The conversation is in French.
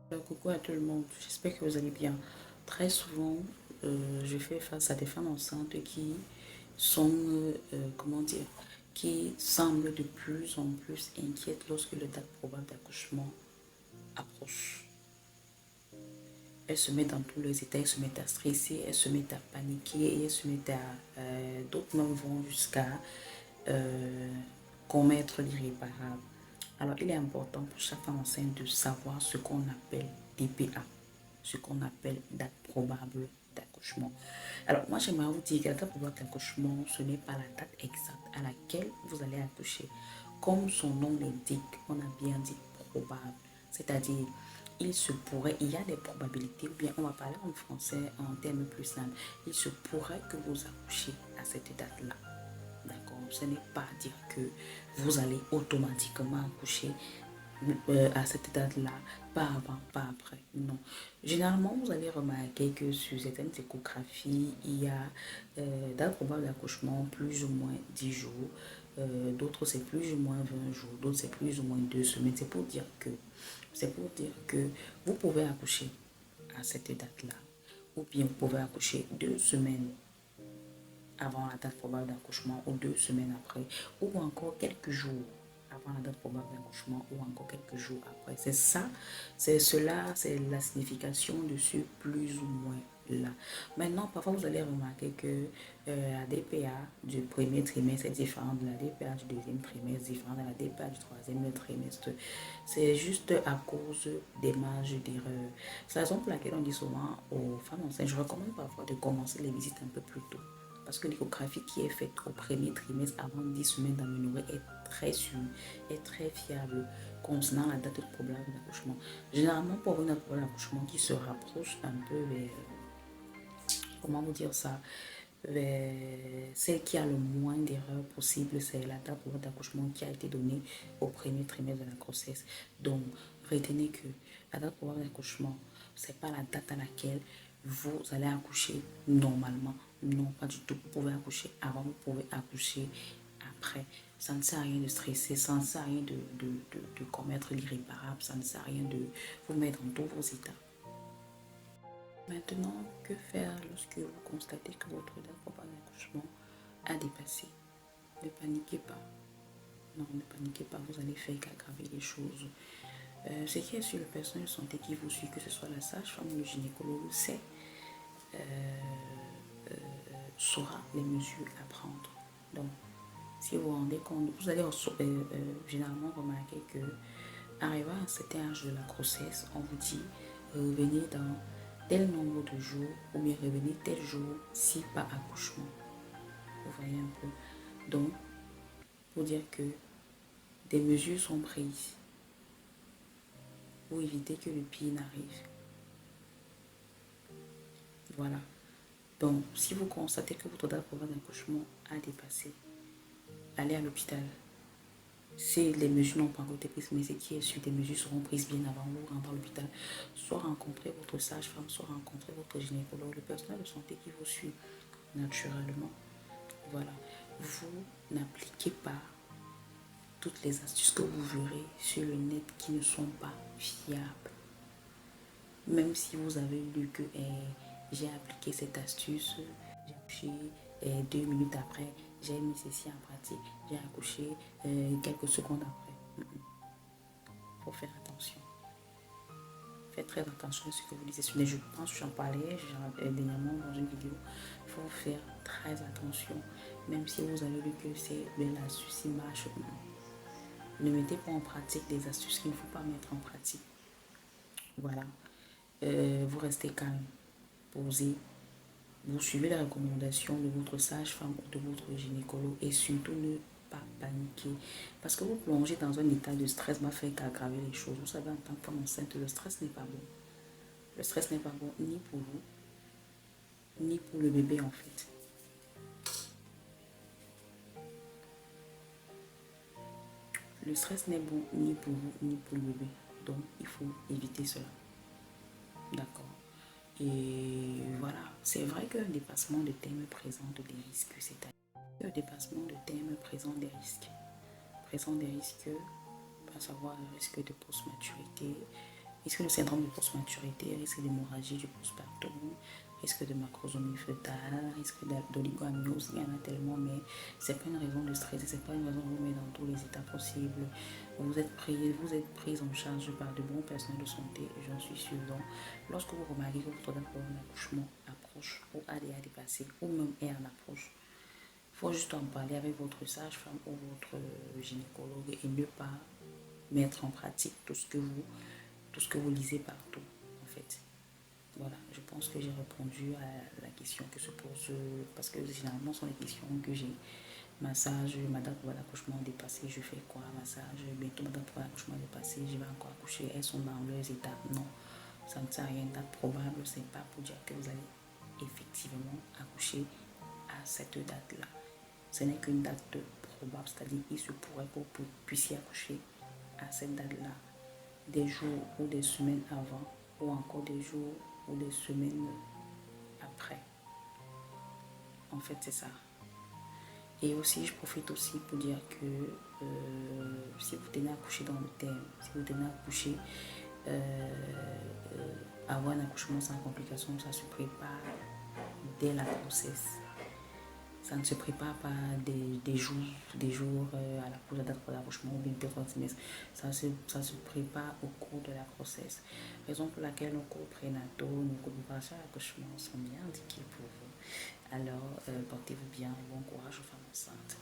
Coucou à tout le monde, j'espère que vous allez bien. Très souvent, je fais face à des femmes enceintes qui sont, comment dire, qui semblent de plus en plus inquiètes lorsque le date probable d'accouchement approche. Elles se mettent dans tous les états, elles se mettent à stresser, elles se mettent à paniquer et elles se mettent à... d'autres même vont jusqu'à euh, commettre l'irréparable. Alors, il est important pour chaque femme enceinte de savoir ce qu'on appelle DPA, ce qu'on appelle date probable d'accouchement. Alors, moi, j'aimerais vous dire que la date probable d'accouchement, ce n'est pas la date exacte à laquelle vous allez accoucher. Comme son nom l'indique, on a bien dit probable, c'est-à-dire il se pourrait, il y a des probabilités, ou bien on va parler en français en termes plus simples, il se pourrait que vous accouchiez à cette date-là. D'accord. Ce n'est pas dire que vous allez automatiquement accoucher à cette date-là, pas avant, pas après. Non. Généralement, vous allez remarquer que sur certaines échographies, il y a date probable d'accouchement plus ou moins 10 jours. D'autres, c'est plus ou moins 20 jours. D'autres, c'est plus ou moins 2 semaines. C'est pour dire que vous pouvez accoucher à cette date-là. Ou bien vous pouvez accoucher 2 semaines avant la date probable d'accouchement ou 2 semaines après, ou encore quelques jours avant la date probable d'accouchement ou encore quelques jours après. C'est ça, c'est cela, c'est la signification de ce plus ou moins là. Maintenant, parfois vous allez remarquer que la DPA du premier trimestre est différente de la DPA du deuxième trimestre, différente de la DPA du troisième trimestre. C'est juste à cause des marges d'erreur. C'est la raison pour laquelle on dit souvent aux femmes enceintes, je recommande parfois de commencer les visites un peu plus tôt. Parce que l'échographie qui est faite au premier trimestre avant 10 semaines d'aménorrhée est très sûre, est très fiable concernant la date de problème d'accouchement. Généralement, pour avoir une date de problème d'accouchement qui se rapproche un peu vers, comment vous dire ça, vers celle qui a le moins d'erreurs possible, c'est la date d'accouchement qui a été donnée au premier trimestre de la grossesse. Donc, retenez que la date probable d'accouchement, ce n'est pas la date à laquelle vous allez accoucher normalement. Non, pas du tout. Vous pouvez accoucher avant, vous pouvez accoucher après. Ça ne sert à rien de stresser, ça ne sert à rien de commettre l'irréparable, ça ne sert à rien de vous mettre dans tous vos états. Maintenant, que faire lorsque vous constatez que votre date probable d'accouchement a dépassé? Ne paniquez pas. Non, ne paniquez pas, vous allez faire qu'aggraver les choses. Ce qui est sur le personnel de santé qui vous suit, que ce soit la sage-femme ou le gynécologue, sait, saura les mesures à prendre. Donc, si vous vous rendez compte, vous allez généralement remarquer que, arrivé à un certain âge de la grossesse, on vous dit revenez dans tel nombre de jours ou bien revenez tel jour si pas accouchement. Vous voyez un peu. Donc, pour dire que des mesures sont prises pour éviter que le pire n'arrive. Voilà. Donc, si vous constatez que votre date probable d'accouchement a dépassé, allez à l'hôpital. Si les mesures n'ont pas encore été prises, mais ce qui est sûr, des mesures seront prises bien avant vous rentrez à l'hôpital. Soit rencontrer votre sage-femme, soit rencontrer votre gynécologue, le personnel de santé qui vous suit naturellement. Voilà. Vous n'appliquez pas toutes les astuces que vous verrez sur le net qui ne sont pas fiables. Même si vous avez lu que j'ai appliqué cette astuce, j'ai accouché 2 minutes après, j'ai mis ceci en pratique, j'ai accouché quelques secondes après. Il faut faire attention. Faites très attention à ce que vous lisez sur les. Je pense que j'en parlais dernièrement dans une vidéo. Il faut faire très attention. Même si vous avez lu que c'est l'astuce qui marche, ne mettez pas en pratique des astuces qu'il ne faut pas mettre en pratique. Voilà. Vous restez calme, posez, vous suivez les recommandations de votre sage-femme ou de votre gynécologue et surtout ne pas paniquer. Parce que vous plongez dans un état de stress va faire qu'aggraver les choses. Vous savez, en tant que femme enceinte, le stress n'est pas bon. Le stress n'est pas bon ni pour vous, ni pour le bébé en fait. Le stress n'est bon ni pour vous, ni pour le bébé. Donc, il faut éviter cela. D'accord. Et voilà, c'est vrai qu'un dépassement de thème présente des risques. C'est-à-dire qu'un dépassement de thème présente des risques. Présente des risques, à savoir le risque de post-maturité, Risque de syndrome de post-maturité, risque d'hémorragie du postpartum, risque de macrosomie fœtale, risque d'oligoamniose. Il y en a tellement, mais c'est pas une raison de stresser, c'est pas une raison de vous mettre dans tous les états possibles. Vous êtes prise en charge par de bons personnels de santé, j'en suis sûre. Donc, lorsque vous remarquez que votre date pour un accouchement approche ou a déjà dépassé ou même est en approche, il faut juste en parler avec votre sage-femme ou votre gynécologue et ne pas mettre en pratique tout ce que vous lisez partout, en fait. Voilà, je pense que j'ai répondu à la question que se pose, parce que généralement, ce sont les questions que j'ai. Massage, ma date pour l'accouchement dépassée, je fais quoi? Massage, bientôt ma date pour l'accouchement dépassée, je vais encore accoucher, elles sont dans leurs étapes. Non, ça ne sert à rien. Date probable, c'est pas pour dire que vous allez effectivement accoucher à cette date-là. Ce n'est qu'une date probable, c'est-à-dire il se pourrait que vous puissiez accoucher à cette date-là, des jours ou des semaines avant, ou encore des jours ou des semaines après. En fait, c'est ça. Et aussi, je profite aussi pour dire que si vous tenez à coucher dans le terme, si vous tenez à coucher, avoir un accouchement sans complications, ça se prépare dès la grossesse. Ça ne se prépare pas des jours à la pause de date pour l'accouchement ou bien peut-être un trimestre. Ça se prépare au cours de la grossesse. Raison pour laquelle nos cours prénataux, nos cours de préparation à l'accouchement sont bien indiqués pour vous. Alors, portez-vous bien et bon courage aux femmes enceintes.